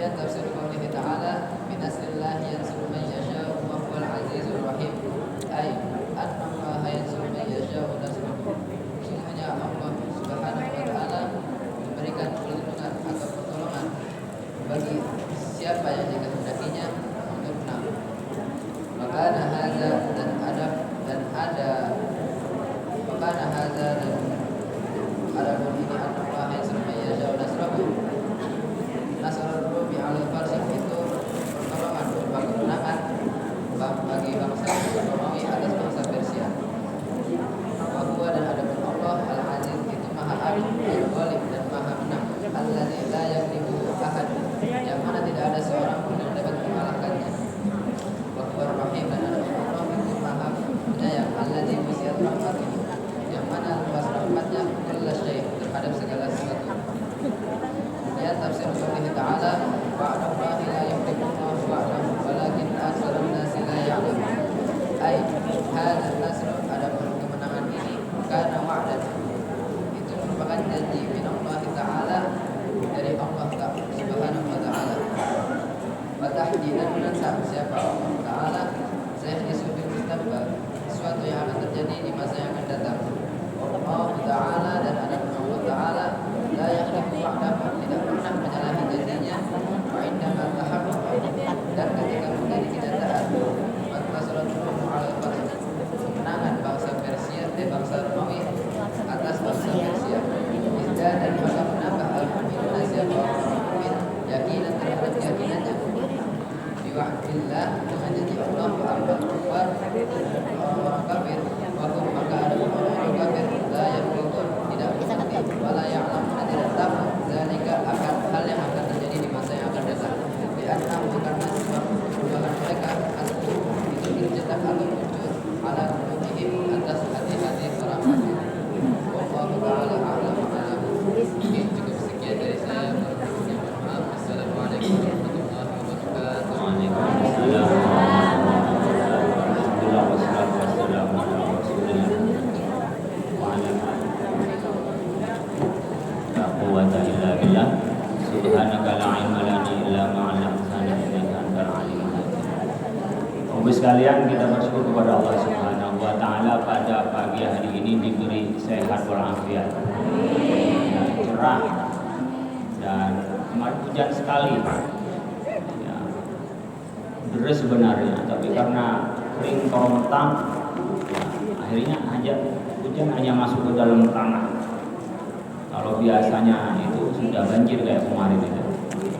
Kemudian tafsir qaulih ta'ala binasrillahi yansuru man yasha'u wa huwal azizur rahim. Ai anna Allah yansuru man yasha'u nasrahu. Sesungguhnya Allah Subhanahu wa taala memberikan perlindungan atau pertolongan bagi siapa yang dikehendakinya untuk menang. Maka hadza dan ada pun ini Allah yansuru man yasha'u nasrahu. Nasrul Rumi al-Farsih itu pertolongan berupa kemenangan bagi bangsa Romawi atas bangsa Persia. Bahwa dan adapun Allah Al-Aziz itu Maha Agung, Al-Ghalib dan Maha Menang. Allazi la yaghlibu ahad, yang mana tidak ada seorang pun yang dapat mengalahkannya. Bahwa Rahim dan adapun Allah itu Maha Penyayang. Allazi wasi'at rahmatuhu, yang mana luas rahmatnya kulla syai' terhadap segala sesuatu. Ya tafsir qaulih ta'ala wa'adallahi la yukhliqullahu wa'dahu walakin aktsarun nasi la ya'lamun. Ai hadzal nasr, adapun kemenangan ini karena wa'dan itu merupakan janji min Allah ta'ala, dari Allah Subhanahu wa ta'ala. Wa tahdidan menentang siapa Allah ta'ala sayahdisu fil mustaqbal, sesuatu yang akan terjadi di masa yang akan datang. Allah ta'ala dan adapun Allah ta'ala la yakhliqu wa'dahu, tidak pernah menyalahi janjinya. Wa indama tahaqqaq, dan ketika menjadi kenyataan. Maka sallallahu alaihi wasallam kemenangan bangsa Persia bangsa Romawi atas bangsa Persia. Izda dan maka menambah al-mu'minuna siapa orang-orang yakinan terhadap keyakinannya. Biwa'dillah, dengan janji Allah wa amal kufar, orang kafir. Wa maka ada orang kafir la yaqulun, tidak mengerti, wala ya'lamun, tidak tahu zalika akan hal yang akan terjadi di masa yang akan datang. Bi anna karena sebab perubahan mereka itu dicetak atau muncul ala qulubihim, atas hati-hati para kafir. Wallahu ta'ala a'lam wa a'lam. Cukup sekian dari saya. Maaf. Assalamualaikum warahmatullahi wabarakatuh. Waalaikumsalam. Subhanaka la ilma lana illa ma 'allamtana innaka antal alimul hakim. Bapak sekalian, kita bersyukur kepada Allah Subhanahu wa taala pada pagi hari ini diberi sehat walafiat. Cerah dan kemarin hujan sekali. Ya, deras sebenarnya, tapi karena kering korontang, ya, akhirnya hujan hanya masuk ke dalam tanah. Kalau biasanya itu sudah banjir kayak kemarin itu.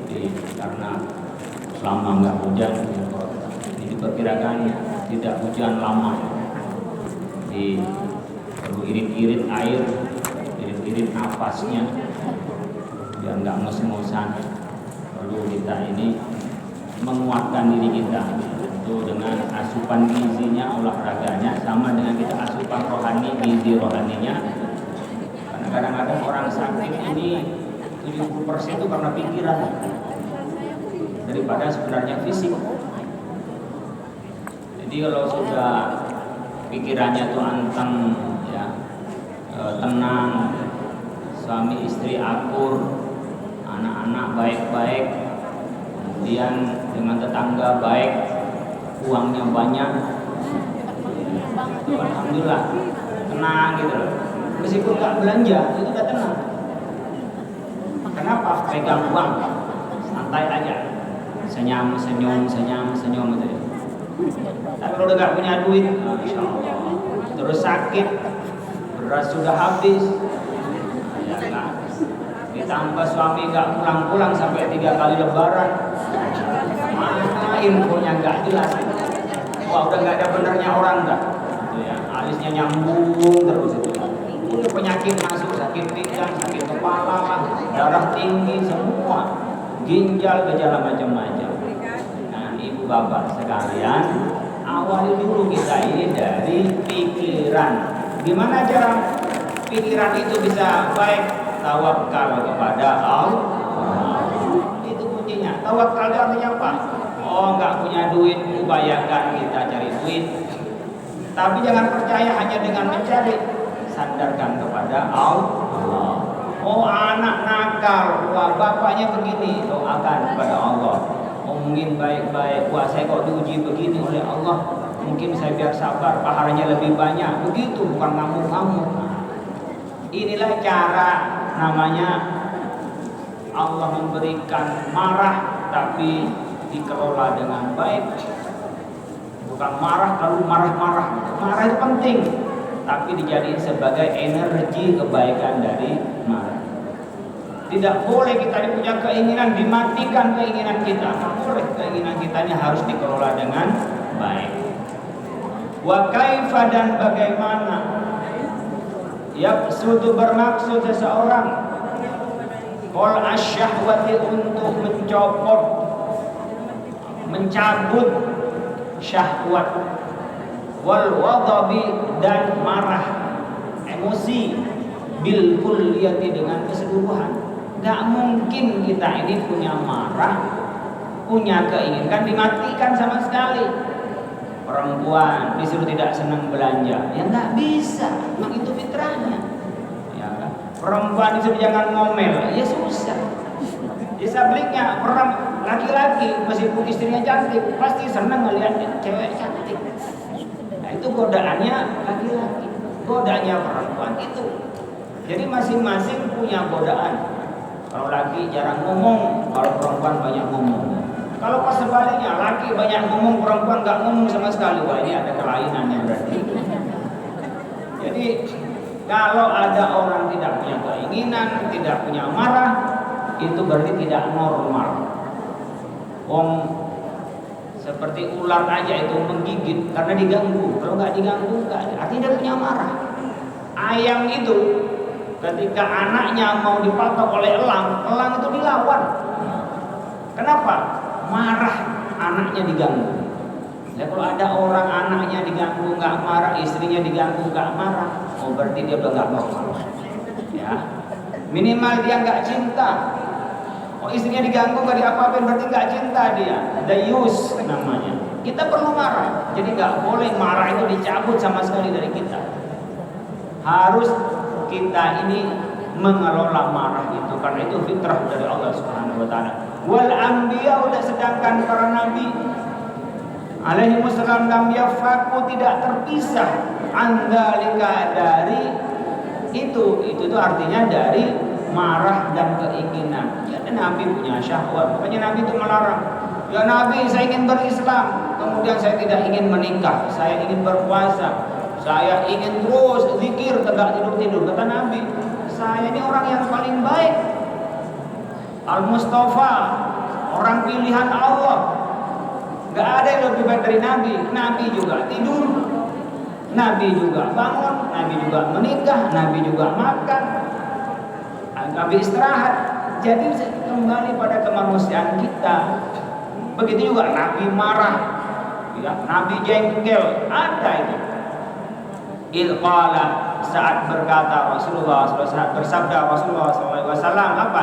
Jadi karena selama nggak hujan, ini diperkirakan tidak hujan lama. Jadi perlu irit-irit air, irit-irit napasnya, biar nggak ngos-ngosan. Perlu kita ini menguatkan diri kita itu dengan asupan gizinya, olahraganya, sama dengan kita asupan rohani, gizi rohaninya. Kadang-kadang orang sakit ini 70% itu karena pikiran daripada sebenarnya fisik. Jadi kalau sudah pikirannya tuh anteng, ya, tenang, suami istri akur, anak-anak baik-baik, kemudian dengan tetangga baik, uangnya banyak, alhamdulillah tenang gitu loh. Meskipun nggak belanja, itu udah tenang. Kenapa? Pegang uang, santai aja, senyum gitu. Tapi kalau udah nggak punya duit, insya Allah, terus sakit, beras sudah habis, ya kan? Ditambah suami nggak pulang-pulang sampai 3 kali lebaran, mana infonya nggak jelas. Wah, udah nggak ada benernya orang dah, gitu ya. Alisnya nyambung terus itu. Udah penyakit masuk, sakit pinggang, sakit kepala, darah tinggi, semua ginjal, gejala macam-macam. Nah, ibu bapak sekalian, awali dulu kita ini dari pikiran. Gimana cara pikiran itu bisa baik? Tawakal kepada Allah. Itu kuncinya. Tawakal itu artinya apa? Oh, nggak punya duit, upayakan kita cari duit. Tapi jangan percaya hanya dengan mencari. Sandarkan kepada Allah. Oh anak nakal, wah bapaknya begini, doakan kepada Allah. Oh mungkin baik-baik, wah saya kok diuji begini oleh Allah, mungkin saya biar sabar, pahalanya lebih banyak. Begitu, bukan ngamuk-ngamuk. Inilah cara namanya Allah memberikan marah tapi dikelola dengan baik. Bukan marah lalu marah-marah. Marah itu penting, tapi dijadiin sebagai energi kebaikan dari marah. Tidak boleh kita punya keinginan dimatikan keinginan kita. Tidak boleh, keinginan kita ini harus dikelola dengan baik. Wa kaifa, dan bagaimana yaqsudu bermaksud seseorang qol asyahwati, untuk mencabut syahwat, wal ghadabi, dan marah, emosi, bil kulliyati, dengan keseluruhan. Gak mungkin kita ini punya marah, punya keinginan dimatikan sama sekali. Perempuan disuruh tidak senang belanja, ya nggak bisa, memang itu fitrahnya. Ya kan? Perempuan disuruh jangan ngomel, ya susah. Ya sebaliknya, laki-laki meskipun istrinya cantik pasti senang melihat cewek cantik. Nah, itu godaannya laki-laki, godaannya perempuan itu. Jadi masing-masing punya godaan. Kalau laki jarang ngomong, kalau perempuan banyak ngomong. Kalau pas sebaliknya, laki banyak ngomong, perempuan nggak ngomong sama sekali, wah ini ada kelainannya berarti. Jadi kalau ada orang tidak punya keinginan, tidak punya marah, itu berarti tidak normal. Wong seperti ular aja itu menggigit karena diganggu. Kalau nggak diganggu, nggak, artinya dia punya marah. Ayam itu ketika anaknya mau dipatok oleh elang itu dilawan. Kenapa? Marah, anaknya diganggu. Ya kalau ada orang anaknya diganggu nggak marah, istrinya diganggu nggak marah, oh berarti dia udah nggak normal. Ya, minimal dia nggak cinta. Oh istrinya diganggu nggak diapa-apain, berarti nggak cinta dia. Dayus namanya. Kita perlu marah, jadi nggak boleh marah itu dicabut sama sekali dari kita. Harus kita ini mengelola marah itu, karena itu fitrah dari Allah Subhanahu wa taala. Wal anbiya, sedangkan para nabi alaihi wassalam lam yafaku, tidak terpisah andalika, dari itu artinya dari marah dan keinginan. Ya, nabi punya syahwat, makanya nabi itu melarang. Ya nabi, saya ingin berislam, kemudian saya tidak ingin menikah, saya ingin berpuasa, saya ingin terus zikir, tegak tidur. Kata Nabi, saya ini orang yang paling baik, Al-Mustafa, orang pilihan Allah. Gak ada yang lebih baik dari Nabi. Nabi juga tidur, Nabi juga bangun, Nabi juga menikah, Nabi juga makan, Nabi istirahat. Jadi kembali pada kemanusiaan kita. Begitu juga Nabi marah, ya, Nabi jengkel, ada itu. Ilqala, saat berkata Rasulullah SAW, saat bersabda Rasulullah SAW, apa?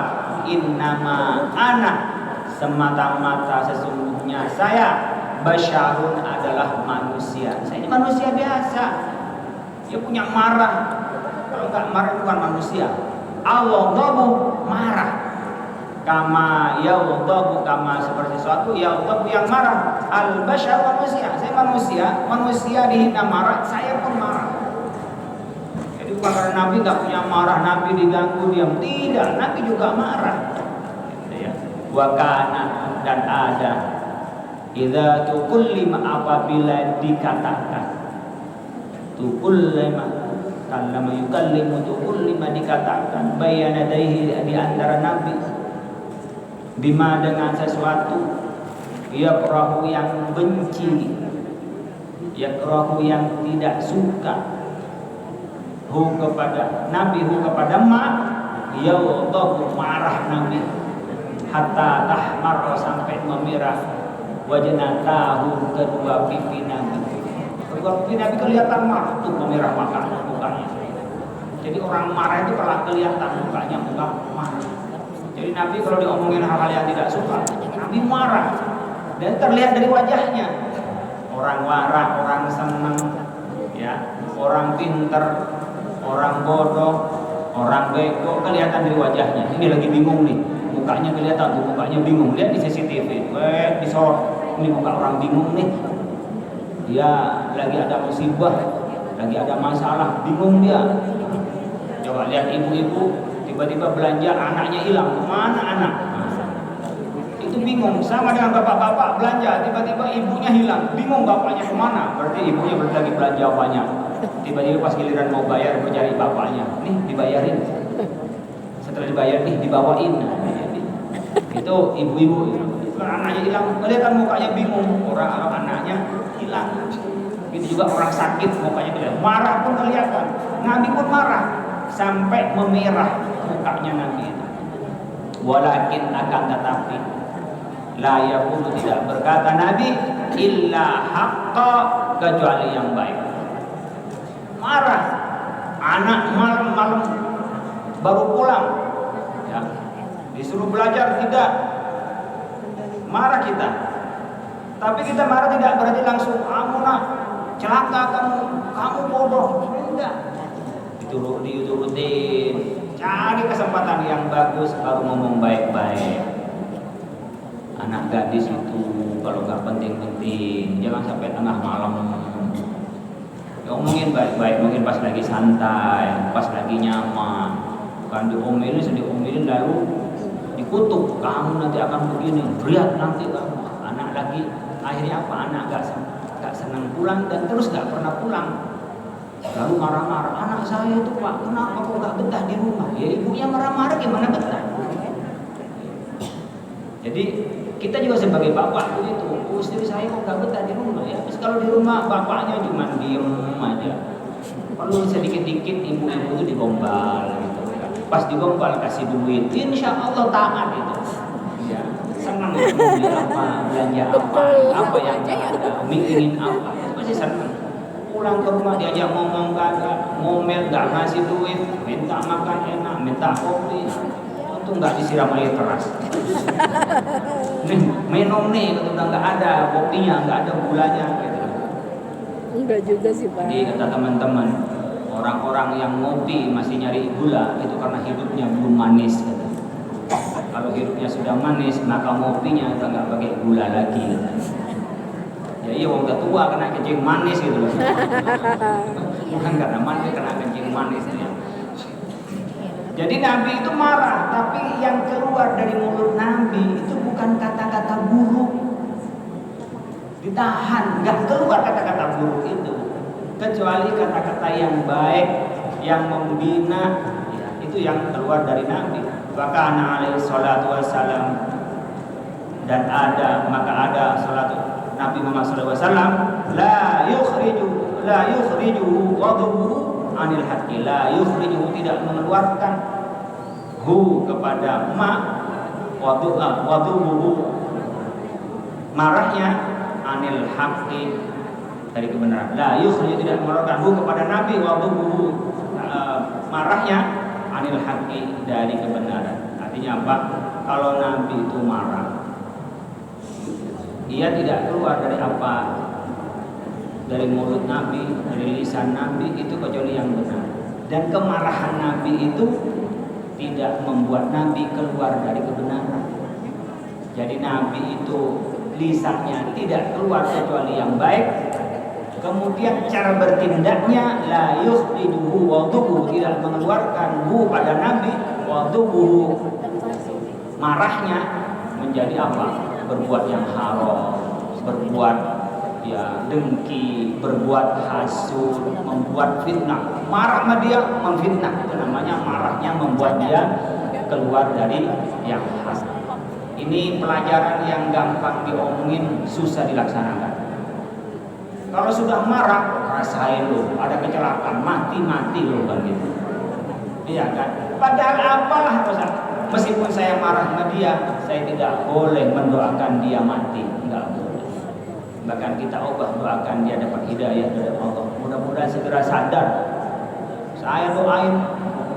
Innama ana, semata-mata sesungguhnya saya, basyarun, adalah manusia. Saya ini manusia biasa. Dia punya marah. Kalau enggak marah bukan manusia. Al-ghadabu, marah. Kama yaghdabu, kama seperti sesuatu yaghdabu yang marah. Al-basyar, manusia. Saya manusia dihina marah, saya pun marah. Jadi bukan karena Nabi nggak punya marah, Nabi diganggu diam, tidak, Nabi juga marah. Wa kana, dan ada, idza tukullima, apabila dikatakan, tukullima, kallama yukallimu, tukullima, dikatakan, bayanadaihi, di antara Nabi, bima, dengan sesuatu, yakrahu, yang benci, yakrahu, yang tidak suka, hu kepada Nabi, hu kepada ma, yaghdabu, marah Nabi, hatta tahmar, sampai memerah, wajnatahu, kedua pipi Nabi. Kedua pipi Nabi kelihatan marah, tuh memerah mukanya. Jadi orang marah itu kalau kelihatan mukanya muka marah. Jadi Nabi kalau diomongin hal-hal yang tidak suka, Nabi marah, dan terlihat dari wajahnya. Orang marah, orang senang, ya, orang pinter, orang bodoh, Orang bego kelihatan dari wajahnya. Ini lagi bingung nih. Mukanya kelihatan tuh, mukanya bingung. Lihat di CCTV. Disorot. Ini muka orang bingung nih. Dia lagi ada musibah, lagi ada masalah, bingung dia. Coba lihat ibu-ibu tiba-tiba belanja, anaknya hilang. Mana anak? Itu bingung. Sama dengan bapak-bapak belanja, tiba-tiba ibunya hilang, bingung bapaknya kemana. Berarti ibunya lagi belanja banyak. Tiba-tiba pas giliran mau bayar mencari bapaknya, nih dibayarin. Setelah dibayar nih dibawain. Itu ibu-ibu. Anaknya hilang, kelihatan mukanya bingung. Orang anaknya hilang. Itu juga orang sakit mukanya kelihatan. Marah pun kelihatan. Nabi pun marah sampai memerah mukanya Nabi itu. Walakin akan tetapi la yaqulu tidak berkata Nabi illa haqqa kecuali yang baik. Marah, anak malam-malam baru pulang, ya, disuruh belajar tidak, marah kita. Tapi kita marah tidak berarti langsung kamu nak celaka, kamu bodoh, enggak. Diturutin, cari kesempatan yang bagus baru ngomong baik-baik. Anak gadis itu kalau nggak penting-penting, jangan sampai tengah malam. Ngomongin baik-baik, mungkin pas lagi santai, pas lagi nyaman. Bukan diomelin lalu dikutuk, kamu nanti akan begini, berat nanti kamu. Anak lagi akhirnya apa? Anak gak senang pulang dan terus gak pernah pulang. Lalu marah-marah, anak saya itu Pak, kenapa kok gak betah di rumah? Ya ibunya marah-marah gimana betah? Jadi kita juga sebagai bapak begitu, istri saya kok gak betah di rumah ya. Terus kalau di rumah bapaknya cuma diem aja. Perlu sedikit-dikit ibu-ibu itu digombal gitu. Pas digombal kasih duit, insya Allah taat itu. Ya, senang beli apa, belanja apa yang ada, ingin apa, itu pasti senang. Pulang ke rumah diajak ngomong gak ada, ngomel gak ngasih duit, minta makan enak, minta kopi. Untung nggak disiram air keras. Nih minum nih, udah nggak ada kopinya, nggak ada gulanya. Gitu. Enggak juga sih Pak. Jadi kata teman-teman, orang-orang yang ngopi masih nyari gula itu karena hidupnya belum manis. Gitu. Kalau hidupnya sudah manis, maka ngopinya udah nggak pakai gula lagi. Gitu. Ya iya, orang udah tua kena kencing manis gitu. Bukan karena manis, kena kencing manis. Ya. Jadi Nabi itu marah, tapi yang keluar dari mulut Nabi itu bukan kata-kata buruk. Ditahan, nggak keluar kata-kata buruk itu, kecuali kata-kata yang baik, yang membina, ya, itu yang keluar dari Nabi. Maka alaihi salatu wassalam, dan maka ada salatu Nabi Muhammad SAW, la yukhriju ghadabuhu anil haqqi, la yukhriju, tidak mengeluarkan hu kepada wadubuhu, marahnya, anil haqqi, dari kebenaran. La yukhriju, tidak mengeluarkan hu kepada Nabi, wadubuhu, marahnya, anil haqqi, dari kebenaran. Artinya apa? Kalau Nabi itu marah, ia tidak keluar dari apa? Dari mulut Nabi, dari lisan Nabi itu kecuali yang benar. Dan kemarahan Nabi itu tidak membuat Nabi keluar dari kebenaran. Jadi Nabi itu lisannya tidak keluar kecuali yang baik. Kemudian cara bertindaknya la yukhrijuhu waduhu, tidak mengeluarkan hu pada Nabi, waduhu, marahnya menjadi apa? Berbuat yang haram, berbuat ya dengki, berbuat hasud, membuat fitnah. Marah sama dia memfitnah, itu namanya marahnya membuat dia keluar dari yang hak. Ini pelajaran yang gampang diomongin, susah dilaksanakan. Kalau sudah marah, rasain lo, ada kecelakaan, mati lo kan gitu. Iya kan? Padahal apalah Ustaz? Meskipun saya marah sama dia, saya tidak boleh mendoakan dia mati, enggak boleh. Bahkan kita doakan dia dapat hidayah dari Allah. Mudah-mudahan segera sadar. Saya doain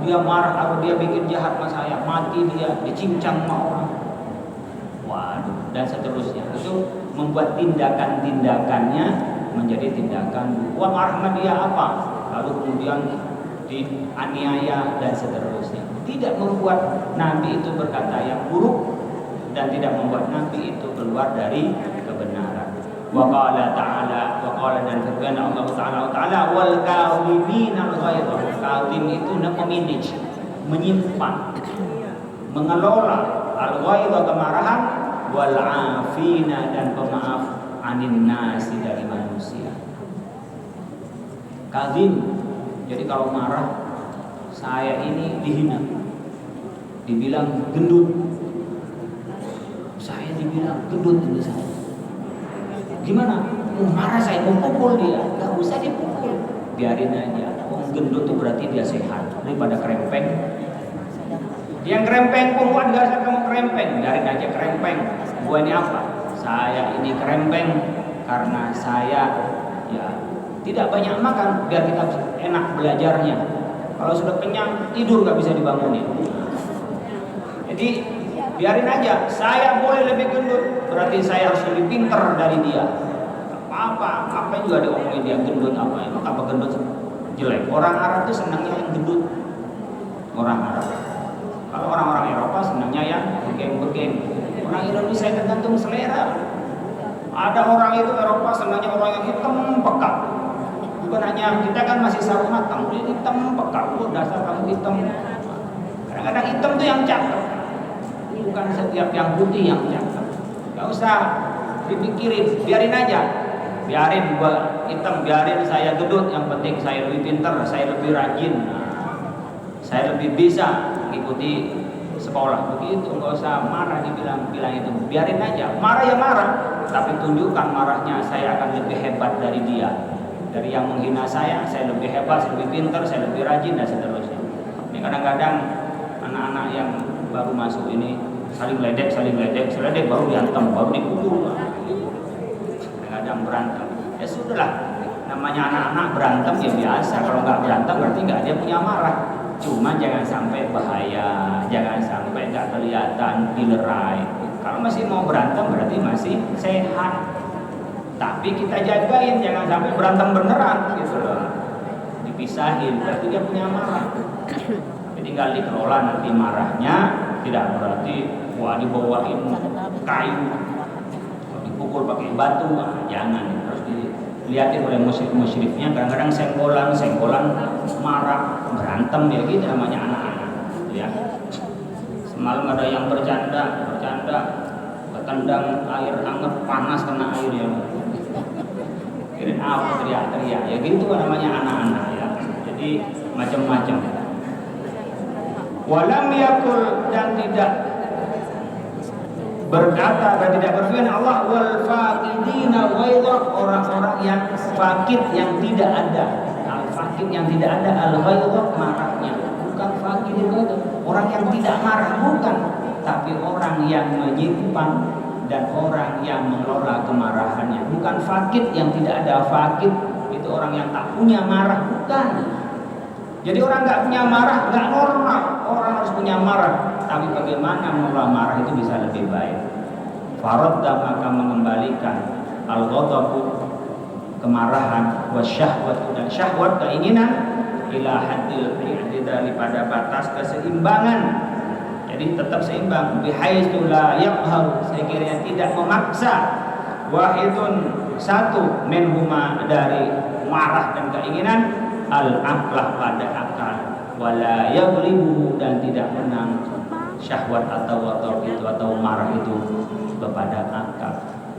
dia marah atau dia bikin jahat sama saya, mati dia, dicincang sama orang. Waduh, dan seterusnya. Itu membuat tindakan-tindakannya menjadi tindakan. Wah, marah sama dia apa? Lalu kemudian dianiaya dan seterusnya. Tidak membuat Nabi itu berkata yang buruk dan tidak membuat Nabi itu keluar dari kebenaran. Wa qala ta'ala, wa qala dan firman Allah Ta'ala wal kawimin al-ghaidha. Kawim itu memanage, menyimpan, mengelola al-ghaidha kemarahan, wal afina dan pemaaf anin nasi dari manusia. Kazim, jadi kalau marah saya ini dihina, dibilang gendut, saya dibilang gendut ini saya. Gimana? Marah saya mau pukul dia, nggak usah dipukul, biarin aja. Gendut itu berarti dia sehat daripada krempeng. Yang krempeng pun buat dasar kamu krempeng, biarin aja krempeng. Gua ini apa? Saya ini krempeng karena saya ya tidak banyak makan biar kita enak belajarnya. Kalau sudah kenyang tidur nggak bisa dibangunin. Jadi biarin aja. Saya boleh lebih gendut, berarti saya harus lebih pinter dari dia. Apa juga diomongin dia gendut apa? Emang apa gendut jelek? Orang Arab tuh senangnya yang gendut. Orang Arab. Kalau orang-orang Eropa senangnya yang begeng-begeng. Orang Indonesia tergantung selera. Ada orang itu Eropa senangnya orang yang hitam pekat. Bukan hanya kita kan masih sawo matang, ini hitam pekat. Oh, dasar kamu hitam. Kadang-kadang hitam tuh yang cakep. Bukan setiap yang putih yang cakep. Gak usah dipikirin, biarin aja. Biarin gua hitam, biarin saya gendut. Yang penting saya lebih pintar, saya lebih rajin. Saya lebih bisa mengikuti sekolah. Begitu, nggak usah marah bilang itu. Biarin aja. Marah ya marah, tapi tunjukkan marahnya. Saya akan lebih hebat dari dia. Dari yang menghina saya lebih hebat, saya lebih pintar, saya lebih rajin dan seterusnya. Ini kadang-kadang anak-anak yang baru masuk ini saling ledek baru diantem, baru dipukul. Kadang-kadang berantem. Ya sudahlah. Namanya anak-anak berantem ya biasa. Kalau nggak berantem berarti nggak ada yang punya marah. Cuma jangan sampai bahaya, jangan sampai nggak kelihatan dilerai. Kalau masih mau berantem berarti masih sehat. Tapi kita jagain, jangan sampai berantem beneran gitu loh. Dipisahin, berarti dia punya marah. Jadi tinggal dikelola nanti marahnya, tidak berarti wah dibawain kayu, dipukul pakai batu, jangan. Harus dilihatin oleh musyrifnya. Kadang-kadang senggolan marah, berantem ya gitu namanya anak-anak ya. Semalam ada yang bercanda ketendang air hangat panas kena airnya, kirain apa teriak-teriak ya gitu namanya anak-anak ya. Jadi macam-macam. Walam yakul dan tidak berkata dan tidak berfirman Allah wal faqidina ghaidha, orang-orang yang fakir yang tidak ada. Fakir yang tidak ada al-ghaidha marahnya, bukan fakir itu orang yang tidak marah, bukan, tapi orang yang menyimpan dan orang yang mengelola kemarahannya. Bukan fakir yang tidak ada, fakir itu orang yang tak punya marah, bukan. Jadi orang nggak punya marah nggak normal, orang harus punya marah. Tapi bagaimana mengelola marah itu bisa lebih baik. Faradda maka mengembalikan al-ghadabu kemarahan, wasyahwat dan syahwat keinginan ila haddil i'tidal pada batas keseimbangan. Jadi tetap seimbang bihaitsu la yaqhar, sekiranya tidak memaksa wahidun satu minhuma dari marah dan keinginan al-aqlah pada akal wala yaghlibu dan tidak menang syahwat atau itu atau marah itu kepada akal.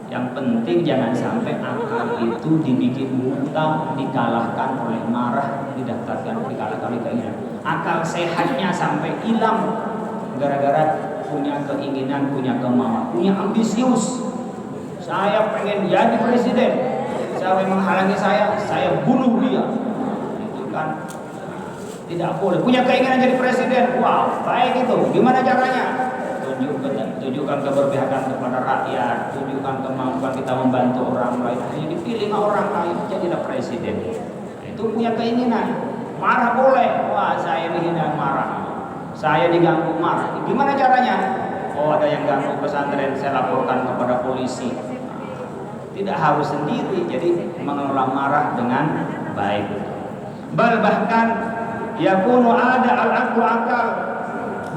Yang penting jangan sampai akal itu dibikin buta, dikalahkan oleh marah, dikalahkan oleh keinginan. Akal sehatnya sampai hilang gara-gara punya keinginan, punya kemauan, punya ambisius. Saya pengen jadi presiden. Siapa yang menghalangi saya bunuh dia. Itu kan tidak boleh. Punya keinginan jadi presiden, wah baik itu. Gimana caranya? Tunjukkan keberpihakan kepada rakyat, tunjukkan kemampuan kita membantu orang lain. Jadi dipilih orang lain jadilah presiden. Itu punya keinginan. Marah boleh, wah saya dihina marah, saya diganggu marah. Gimana caranya? Oh ada yang ganggu pesantren, saya laporkan kepada polisi. Tidak harus sendiri, jadi mengelola marah dengan baik. Bahkan yakunu ada al-aqlu akal,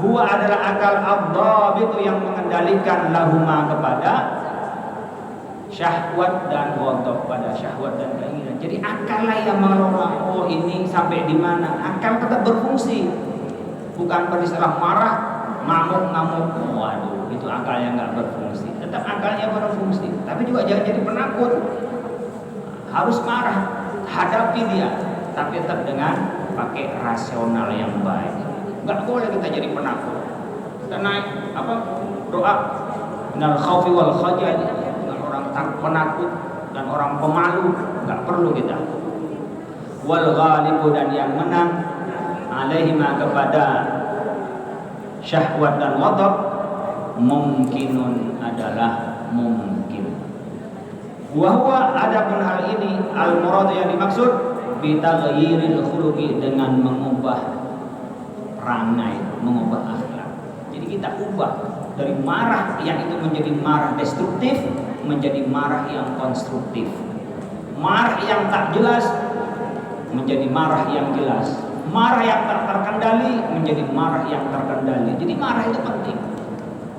huwa adalah akal ad-dhabitu yang mengendalikan lahuma kepada syahwat dan ghadab, pada syahwat dan keinginan. Jadi akallah yang mengelola. Oh ini sampai di mana? Akal tetap berfungsi. Bukan beristilah marah, ngamuk. Waduh, itu akal yang nggak berfungsi. Tetap akalnya berfungsi. Tapi juga jangan jadi penakut. Harus marah, hadapi dia. Tapi tetap dengan pakai rasional yang baik. Nggak boleh kita jadi penakut. Kita naik doa minal khaufi wal khajal. Penakut dan orang pemalu nggak perlu kita. Wal ghalibu, dan yang menang alaihima kepada syahwat dan ghadab, mungkinun adalah mungkin. Wa huwa, adapun hal ini al murad yang dimaksud bitaghyiril khuluqi, dengan mengubah perangai, mengubah akhlak. Jadi kita ubah dari marah yang itu menjadi marah destruktif menjadi marah yang konstruktif. Marah yang tak jelas menjadi marah yang jelas. Marah yang tak terkendali menjadi marah yang terkendali. Jadi marah itu penting.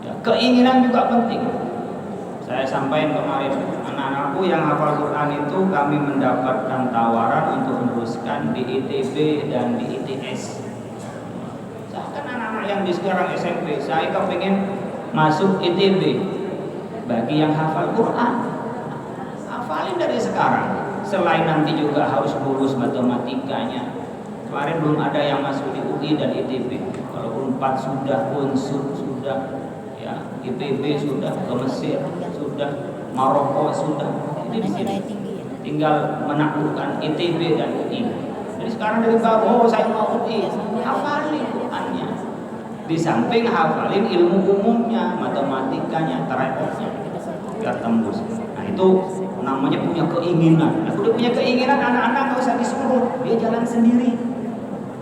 Ya, keinginan juga penting. Saya sampaikan kemarin, anak-anakku yang hafal Quran itu kami mendapatkan tawaran untuk meneruskan di ITB dan di ITS. Saya kan anak-anak yang di sekarang SMP, saya kepingin masuk ITB. Bagi yang hafal Quran, hafalin dari sekarang. Selain nanti juga harus lulus matematikanya. Kemarin belum ada yang masuk di UI dan ITB. Kalau Unpad sudah, Unsur sudah, ya, IPB sudah, ke Mesir sudah, Maroko sudah. Jadi di sini tinggal menaklukkan ITB dan UI. Jadi sekarang dari baru, saya mau UI, hafalin Qurannya. Di samping hafalin ilmu umumnya, matematikanya, terakhirnya, biar tembus. Nah itu namanya punya keinginan. Nah, udah punya keinginan, anak-anak gak usah disuruh, dia jalan sendiri.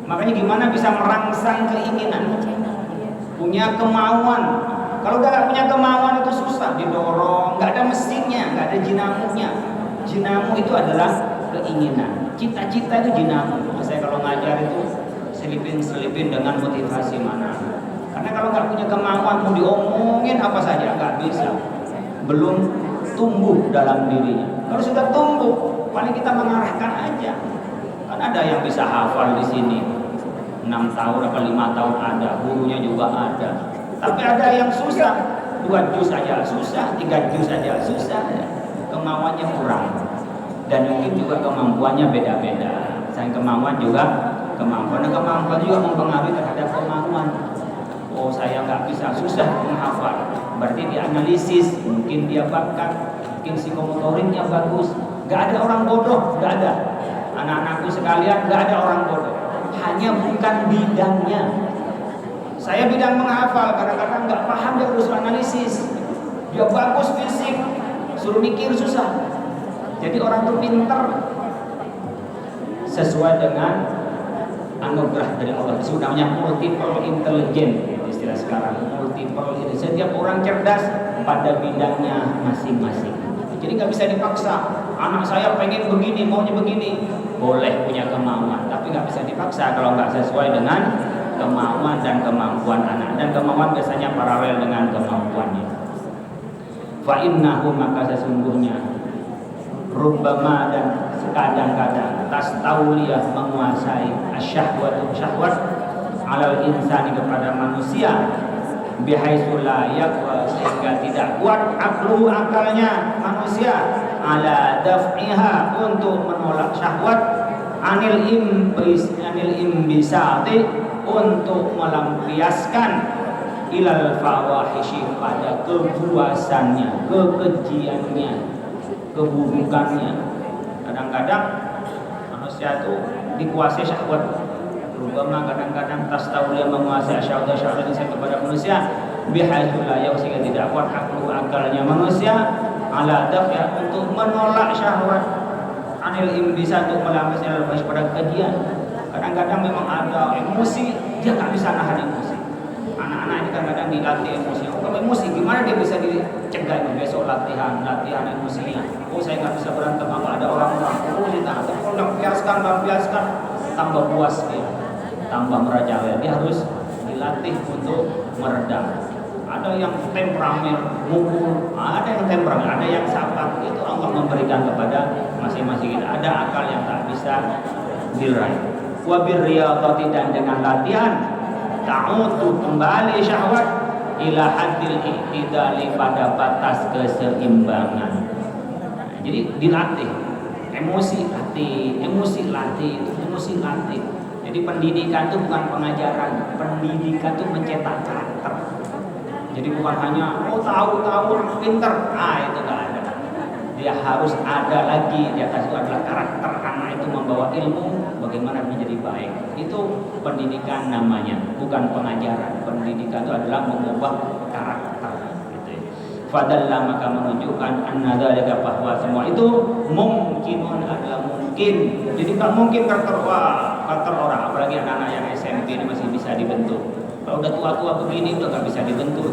Makanya gimana bisa merangsang keinginan? Punya kemauan. Kalau udah gak punya kemauan itu susah didorong, gak ada mesinnya, gak ada jinamunya. Jinamu itu adalah keinginan. Cita-cita itu jinamu. Saya kalau ngajar itu selipin dengan motivasi mana. Karena kalau nggak punya kemauan mau diomongin apa saja nggak bisa, belum tumbuh dalam dirinya. Kalau sudah tumbuh, paling kita mengarahkan aja. Kan ada yang bisa hafal di sini 6 tahun atau 5 tahun ada, gurunya juga ada. Tapi ada yang susah, 2 juz aja susah, 3 juz aja susah, kemauannya kurang. Dan mungkin juga kemampuannya beda-beda. Selain kemauan juga kemampuan juga mempengaruhi terhadap kemampuan. Oh saya nggak bisa, susah menghafal. Berarti dianalisis, mungkin dia bakat, mungkin psikomotoriknya bagus. Nggak ada orang bodoh, nggak ada. Anak-anakku sekalian, nggak ada orang bodoh. Hanya bukan bidangnya. Saya bidang menghafal, kadang-kadang nggak paham, dia harus analisis. Dia bagus fisik, suruh mikir susah. Jadi orang tuh pinter sesuai dengan anugerah dari Allah. Itu namanya multiple intelligence, istilah sekarang. Multiple ini, setiap orang cerdas pada bidangnya masing-masing. Jadi nggak bisa dipaksa. Anak saya pengen begini, maunya begini. Boleh punya kemauan, tapi nggak bisa dipaksa kalau nggak sesuai dengan kemauan dan kemampuan anak. Dan kemauan biasanya paralel dengan kemampuannya. Fa innahu, maka sesungguhnya, rubbama, dan kadang-kadang, tastauliyah, menguasai asyahwat, syahwat alal insani, kepada manusia, bihaitsu la yaqwa, sehingga tidak kuat aklu, akalnya manusia, ala daf'iha, untuk menolak syahwat, anil imbisati, untuk melampiaskan ilal fawahishi, pada kebuasannya, kekejiannya, keburukannya. Kadang-kadang manusia itu dikuasai syahwat. Terutama kadang-kadang tastauliyah, menguasai syahwat kepada manusia, bihaitsu la yaqwa, sehingga tidak kuat aklu, akalnya manusia, ala daf'a, untuk menolak syahwat, anil imbisa, untuk melampiaskan pada kekejian. Kadang-kadang memang ada emosi, dia tak bisa nahan emosi. Anak-anak ini kadang-kadang dilatih emosi. Kalau emosi gimana dia bisa dicegah? Besok latihan emosinya. Oh saya nggak bisa berantem, apa ada orang-orang. Oh kita kalau lampiaskan tambah puas dia. tambah merajalela, dia harus dilatih untuk meredam. Ada yang temperamen, mukul, ada yang temperamen, ada yang sabar. Itu Allah memberikan kepada masing-masing kita. Ada akal yang tak bisa diraih. Wa birriyadati, dan dengan latihan ta'udu, kembali syahwat ila haddil i'tidali, pada batas keseimbangan. Jadi dilatih, emosi latih. Jadi pendidikan itu bukan pengajaran, pendidikan itu mencetak karakter. Jadi bukan hanya tahu pinter, itu nggak ada. Dia harus ada lagi di atas itu adalah karakter anak itu membawa ilmu, bagaimana menjadi baik. Itu pendidikan namanya, bukan pengajaran. Pendidikan itu adalah mengubah karakter. Fadalla, maka menunjukkan annadzalika, bahwa semua itu mungkinun, adalah mungkin. Jadi kalau mungkin karakter orang, apalagi anak-anak yang SMP ini masih bisa dibentuk. Kalau udah tua-tua begini udah gak bisa dibentuk.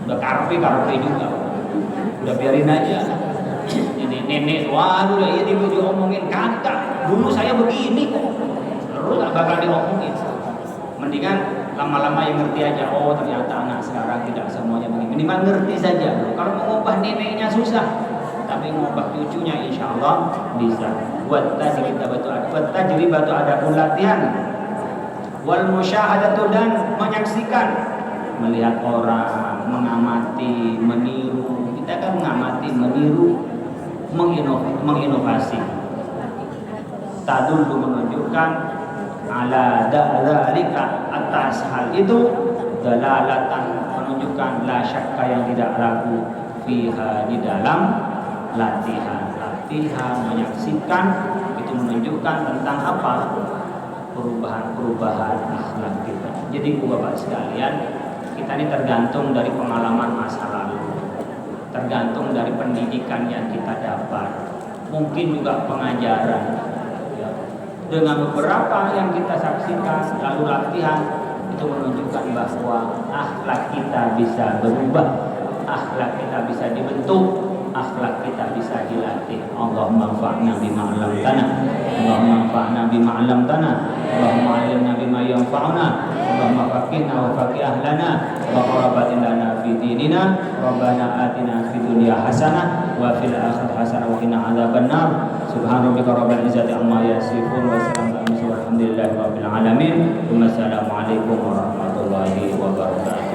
Udah karpe juga. Udah biarin aja. Ini nenek, waduh ya diomongin, kagak. Dulu saya begini kok. Terus gak bakal diomongin. Mendingan lama-lama yang ngerti aja, oh ternyata anak sekarang tidak semuanya begini. Minimal ngerti saja. Kalau mengubah neneknya susah, tapi mengubah cucunya insya Allah bisa. Buat tajribatu ada pun latihan. Wal musyahadatu, dan menyaksikan, melihat orang, mengamati, meniru. Kita kan mengamati, meniru, menginovasi. Tadullu, menunjukkan, ala dzalika, atas hal itu, dalalatan, menunjukkan, la syakka, yang tidak ragu, fiha, di dalam latihan menyaksikan, itu menunjukkan tentang apa? Perubahan akhlak kita. Jadi Bapak sekalian, kita ini tergantung dari pengalaman masa lalu, tergantung dari pendidikan yang kita dapat, mungkin juga pengajaran. Dengan beberapa yang kita saksikan lalu latihan, itu menunjukkan bahwa akhlak kita bisa berubah, akhlak kita bisa dibentuk, akhlak kita bisa dilatih. Allahumma anfa'na bima 'allamtana, Allahumma anfa'na bima 'allamtana, Allahumma 'allimna bima yanfa'una, Allahumma faqihna wa faqih ahlana wa qurrabatin lana fi dinina, Rabbana atina fid dunya hasanah wa fil akhirati hasanah wa qina adzabannar. Subhana rabbika rabbil izzati amma yasifun wa salamun alal mursalin walhamdulillahi rabbil alamin. Wassalamu alaikum warahmatullahi wabarakatuh.